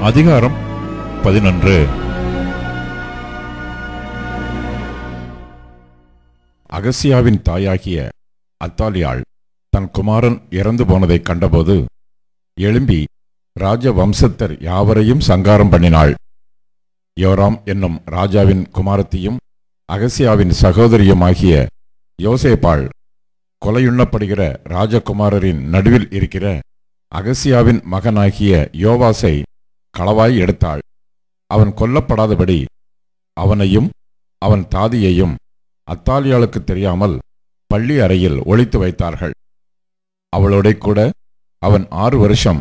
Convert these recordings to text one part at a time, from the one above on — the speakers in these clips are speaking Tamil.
அதிகாரம் 11. அகசியாவின் தாயாகிய அத்தாலியாள் தன் குமாரன் இறந்து போனதைக் கண்டபோது எழும்பி ராஜ வம்சத்தர் யாவரையும் சங்காரம் பண்ணினாள். யோராம் என்னும் ராஜாவின் குமாரத்தியும் அகசியாவின் சகோதரியுமாகிய யோசேபாள் கொலையுண்ணப்படுகிற ராஜகுமாரரின் நடுவில் இருக்கிற அகசியாவின் மகனாகிய யோவாசை களவாய் எடுத்தாள். அவன் கொல்லப்படாதபடி அவனையும் அவன் தாதியையும் அத்தாலியாளுக்கு தெரியாமல் பள்ளி அறையில் ஒளித்து வைத்தார்கள். அவளோட கூட அவன் 6 வருஷம்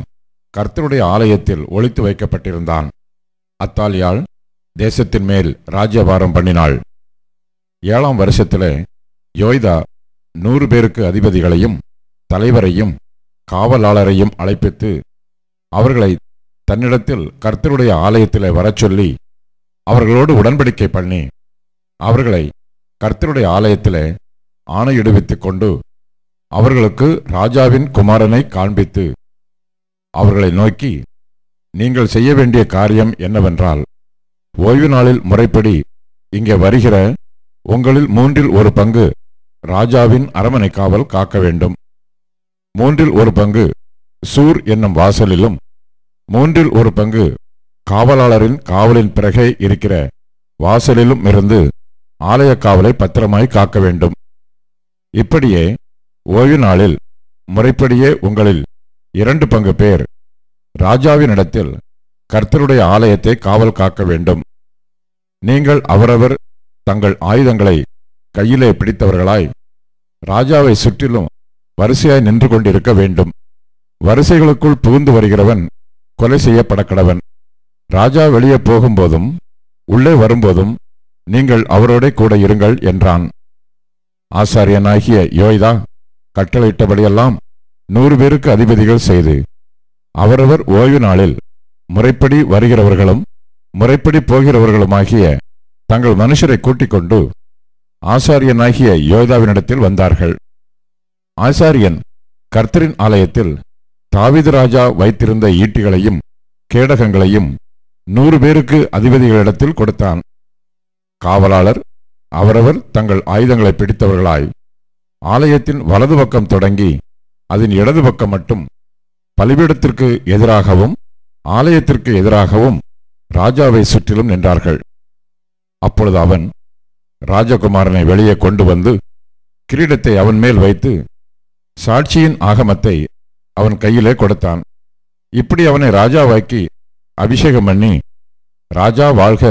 கர்த்தருடைய ஆலயத்தில் ஒளித்து வைக்கப்பட்டிருந்தான். அத்தாலியாள் தேசத்தின் மேல் ராஜ்யபாரம் பண்ணினாள். 7ஆம் வருஷத்திலே யோய்தா 100 பேருக்கு அதிபதிகளையும் தலைவரையும் காவலாளரையும் அழைப்பித்து அவர்களை தன்னிடத்தில் கர்த்தருடைய ஆலயத்திலே வரச் சொல்லி அவர்களோடு உடன்படிக்கை பண்ணி அவர்களை கர்த்தருடைய ஆலயத்திலே ஆணையிடுவித்துக் கொண்டு அவர்களுக்கு ராஜாவின் குமாரனை காண்பித்து அவர்களை நோக்கி, நீங்கள் செய்ய வேண்டிய காரியம் என்னவென்றால், ஓய்வு நாளில் முறைப்படி இங்கே வருகிற உங்களில் 1/3 ஒரு பங்கு ராஜாவின் அரமனை காவல் காக்க வேண்டும். 1/3 ஒரு பங்கு சூர் என்னும் வாசலிலும் 1/3 ஒரு பங்கு காவலாளரின் காவலின் பிறகே இருக்கிற வாசலிலும் இருந்து ஆலய காவலை பத்திரமாய் காக்க வேண்டும். இப்படியே ஓய்வு நாளில் முறைப்படியே உங்களில் 2 பங்கு பேர் ராஜாவினிடத்தில் கர்த்தருடைய ஆலயத்தை காவல் காக்க வேண்டும். நீங்கள் அவரவர் தங்கள் ஆயுதங்களை கையிலே பிடித்தவர்களாய் ராஜாவை சுற்றிலும் வரிசையாய் நின்று கொண்டிருக்க வேண்டும். வரிசைகளுக்குள் புகுந்து வருகிறவன் கொலை செய்யப்பட கடவன். ராஜா வெளியே போகும்போதும் உள்ளே வரும்போதும் நீங்கள் அவரோட கூட இருங்கள் என்றான். ஆசாரியனாகிய யோய்தா கட்டளையிட்டபடியெல்லாம் 100 பேருக்கு அதிபதிகள் செய்து அவரவர் ஓய்வு நாளில் முறைப்படி வருகிறவர்களும் முறைப்படி போகிறவர்களுமாகிய தங்கள் மனுஷரை கூட்டிக் கொண்டு ஆசாரியனாகிய யோய்தாவினிடத்தில் வந்தார்கள். ஆசாரியன் கர்த்தரின் ஆலயத்தில் தாவீது ராஜா வைத்திருந்த ஈட்டிகளையும் கேடகங்களையும் 100 பேருக்கு அதிபதிகளிடத்தில் கொடுத்தான். காவலாளர் அவரவர் தங்கள் ஆயுதங்களை பிடித்தவர்களாய் ஆலயத்தின் வலது பக்கம் தொடங்கி அதன் இடது பக்கம் மட்டும் பலிபீடத்திற்கு எதிராகவும் ஆலயத்திற்கு எதிராகவும் ராஜாவை சுற்றிலும் நின்றார்கள். அப்பொழுது அவன் ராஜகுமாரனை வெளியே கொண்டு வந்து கிரீடத்தை அவன் மேல் வைத்து சாட்சியின் ஆகமத்தை அவன் கையிலே கொடுத்தான். இப்படி அவனை ராஜாவாக்கி அபிஷேகம் பண்ணி ராஜா வாழ்க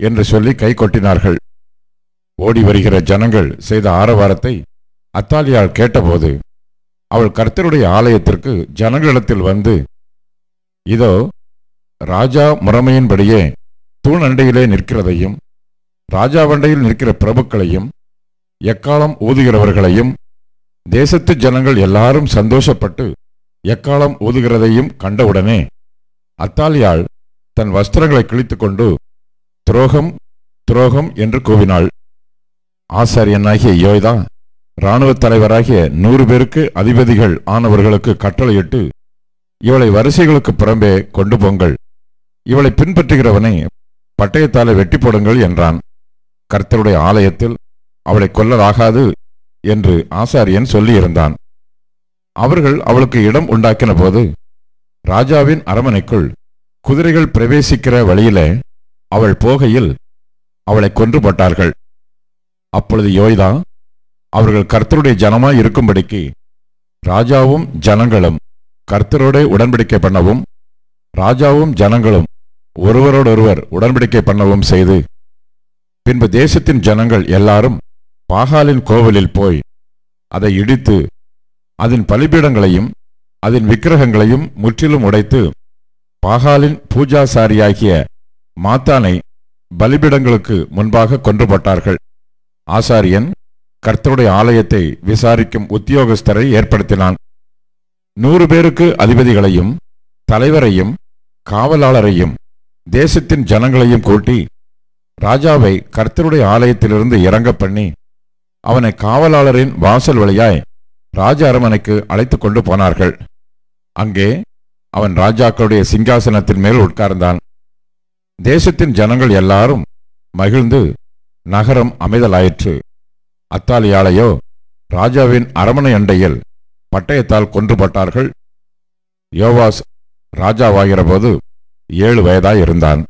என்று சொல்லி கை கொட்டினார்கள். ஓடி வருகிற ஜனங்கள் செய்த ஆரவாரத்தை அத்தாலியாள் கேட்டபோது அவள் கர்த்தருடைய ஆலயத்திற்கு ஜனங்களிடத்தில் வந்து, இதோ ராஜா முறைமையின்படியே தூணண்டையிலே நிற்கிறதையும் ராஜாவண்டையில் நிற்கிற பிரபுக்களையும் எக்காலம் ஊதுகிறவர்களையும் தேசத்து ஜனங்கள் எல்லாரும் சந்தோஷப்பட்டு எக்காலம் ஊதுகிறதையும் கண்டவுடனே அத்தாலியாள் தன் வஸ்திரங்களை கிழித்துக்கொண்டு துரோகம் துரோகம் என்று கூவினாள். ஆசாரியனாகிய யோய்தா இராணுவ தலைவராகிய 100 பேருக்கு அதிபதிகள் ஆனவர்களுக்கு கட்டளையிட்டு, இவளை வரிசைகளுக்கு புறம்பே கொண்டு போங்கள், இவளை பின்பற்றுகிறவனை பட்டயத்தாலே வெட்டி போடுங்கள் என்றான். கர்த்தருடைய ஆலயத்தில் அவளை கொல்லலாகாது என்று ஆசாரியன் சொல்லியிருந்தான். அவர்கள் அவளுக்கு இடம் உண்டாக்கின போது ராஜாவின் அரமனைக்குள் குதிரைகள் பிரவேசிக்கிற வழியிலே அவள் போகையில் அவளை கொன்று போட்டார்கள். அப்பொழுது யோய்தா அவர்கள் கர்த்தருடைய ஜனமாய் இருக்கும்படிக்கு ராஜாவும் ஜனங்களும் கர்த்தரோட உடன்படிக்கை பண்ணவும் ராஜாவும் ஜனங்களும் ஒருவரோடொருவர் உடன்படிக்கை பண்ணவும் செய்து பின்பு தேசத்தின் ஜனங்கள் எல்லாரும் பாகாலின் கோவிலில் போய் அதை இடித்து அதன் பலிபீடங்களையும் அதன் விக்கிரகங்களையும் முற்றிலும் உடைத்து பாகாலின் பூஜாசாரியாகிய மாத்தானை பலிபீடங்களுக்கு முன்பாக கொன்று போட்டார்கள். ஆசாரியன் கர்த்தருடைய ஆலயத்தை விசாரிக்கும் உத்தியோகஸ்தரை ஏற்படுத்தினான். 100 பேருக்கு அதிபதிகளையும் தலைவரையும் காவலாளரையும் தேசத்தின் ஜனங்களையும் கூட்டி ராஜாவை கர்த்தருடைய ஆலயத்திலிருந்து இறங்க பண்ணி அவனை காவலாளரின் வாசல் வழியாய் ராஜ அரமனைக்கு அழைத்து கொண்டு போனார்கள். அங்கே அவன் ராஜாக்களுடைய சிங்காசனத்தின் மேல் உட்கார்ந்தான். தேசத்தின் ஜனங்கள் எல்லாரும் மகிழ்ந்து நகரம் அமைதலாயிற்று. அத்தாலியாளையோ ராஜாவின் அரமனை அண்டையில் பட்டயத்தால் கொன்றுபட்டார்கள். யோவாஸ் ராஜாவாகிற போது 7 வயதாயிருந்தான்.